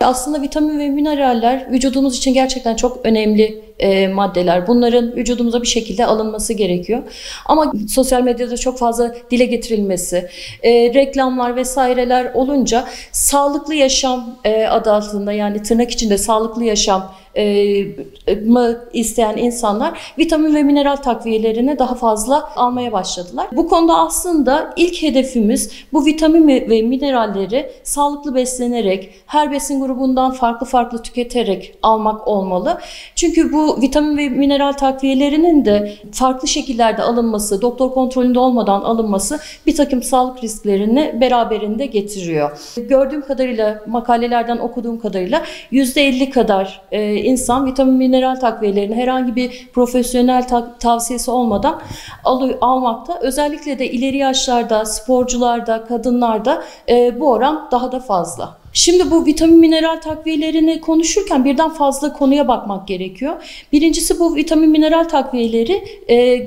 Aslında vitamin ve mineraller vücudumuz için gerçekten çok önemli maddeler. Bunların vücudumuza bir şekilde alınması gerekiyor. Ama sosyal medyada çok fazla dile getirilmesi, reklamlar vesaireler olunca sağlıklı yaşam adı altında, yani tırnak içinde sağlıklı yaşam mı isteyen insanlar vitamin ve mineral takviyelerini daha fazla almaya başladılar. Bu konuda aslında ilk hedefimiz bu vitamin ve mineralleri sağlıklı beslenerek, her besin grubundan farklı farklı tüketerek almak olmalı. Çünkü bu vitamin ve mineral takviyelerinin de farklı şekillerde alınması, doktor kontrolünde olmadan alınması bir takım sağlık risklerini beraberinde getiriyor. Gördüğüm kadarıyla, makalelerden okuduğum kadarıyla %50 kadar insan vitamin mineral takviyelerini herhangi bir profesyonel tavsiyesi olmadan almakta. Özellikle de ileri yaşlarda, sporcularda, kadınlarda bu oran daha da fazla. Şimdi bu vitamin mineral takviyelerini konuşurken birden fazla konuya bakmak gerekiyor. Birincisi, bu vitamin mineral takviyeleri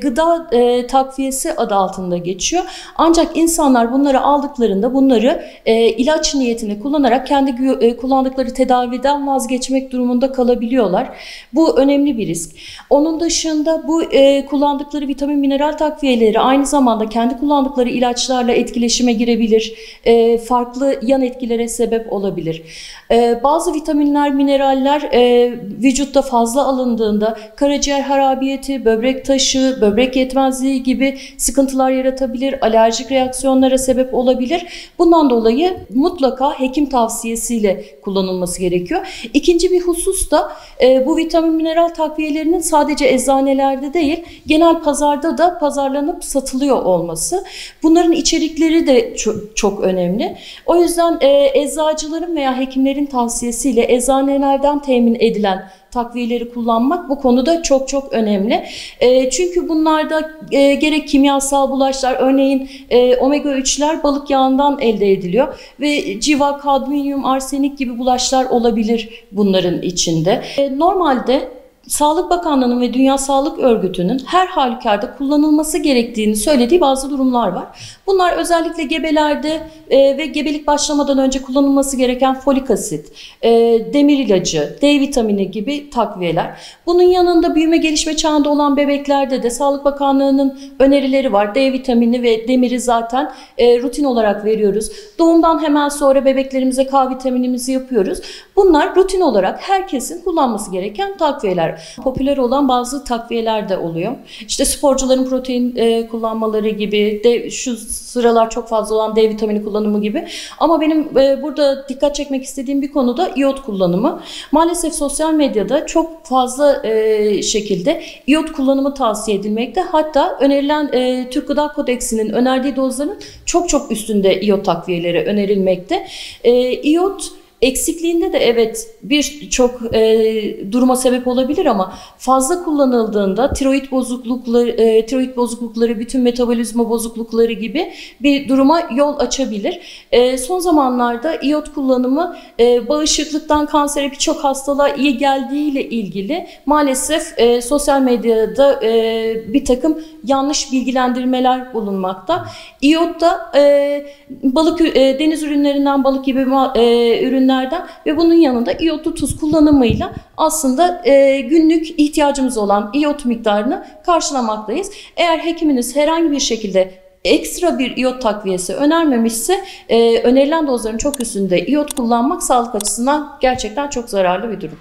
gıda takviyesi adı altında geçiyor. Ancak insanlar bunları aldıklarında bunları ilaç niyetine kullanarak kendi kullandıkları tedaviden vazgeçmek durumunda kalabiliyorlar. Bu önemli bir risk. Onun dışında bu kullandıkları vitamin mineral takviyeleri aynı zamanda kendi kullandıkları ilaçlarla etkileşime girebilir. Farklı yan etkilere sebep olabilir. Bazı vitaminler, mineraller vücutta fazla alındığında karaciğer harabiyeti, böbrek taşı, böbrek yetmezliği gibi sıkıntılar yaratabilir, alerjik reaksiyonlara sebep olabilir. Bundan dolayı mutlaka hekim tavsiyesiyle kullanılması gerekiyor. İkinci bir husus da bu vitamin mineral takviyelerinin sadece eczanelerde değil, genel pazarda da pazarlanıp satılıyor olması. Bunların içerikleri de çok önemli. O yüzden eczacıların veya hekimlerin tavsiyesiyle eczanelerden temin edilen takviyeleri kullanmak bu konuda çok önemli. Çünkü bunlarda gerek kimyasal bulaşlar, örneğin omega 3'ler balık yağından elde ediliyor ve civa, kadmiyum, arsenik gibi bulaşlar olabilir bunların içinde. Normalde Sağlık Bakanlığı'nın ve Dünya Sağlık Örgütü'nün her halükarda kullanılması gerektiğini söylediği bazı durumlar var. Bunlar özellikle gebelerde ve gebelik başlamadan önce kullanılması gereken folik asit, demir ilacı, D vitamini gibi takviyeler. Bunun yanında büyüme gelişme çağında olan bebeklerde de Sağlık Bakanlığı'nın önerileri var. D vitamini ve demiri zaten rutin olarak veriyoruz. Doğumdan hemen sonra bebeklerimize K vitaminimizi yapıyoruz. Bunlar rutin olarak herkesin kullanması gereken takviyeler. Popüler olan bazı takviyeler de oluyor. İşte sporcuların protein kullanmaları gibi, şu sıralar çok fazla olan D vitamini kullanımı gibi. Ama benim burada dikkat çekmek istediğim bir konu da iyot kullanımı. Maalesef sosyal medyada çok fazla şekilde iyot kullanımı tavsiye edilmekte. Hatta önerilen Türk Gıda Kodeksinin önerdiği dozların çok üstünde iyot takviyeleri önerilmekte. İyot eksikliğinde de evet birçok duruma sebep olabilir ama fazla kullanıldığında tiroid bozuklukları, bütün metabolizma bozuklukları gibi bir duruma yol açabilir. Son zamanlarda iyot kullanımı bağışıklıktan kansere, birçok hastalığa iyi geldiğiyle ilgili maalesef sosyal medyada bir takım yanlış bilgilendirmeler bulunmakta. İyot da deniz ürünlerinden, balık gibi ürünlerden ve bunun yanında iyotlu tuz kullanımıyla aslında günlük ihtiyacımız olan iyot miktarını karşılamaktayız. Eğer hekiminiz herhangi bir şekilde ekstra bir iyot takviyesi önermemişse önerilen dozların çok üstünde iyot kullanmak sağlık açısından gerçekten çok zararlı bir durum.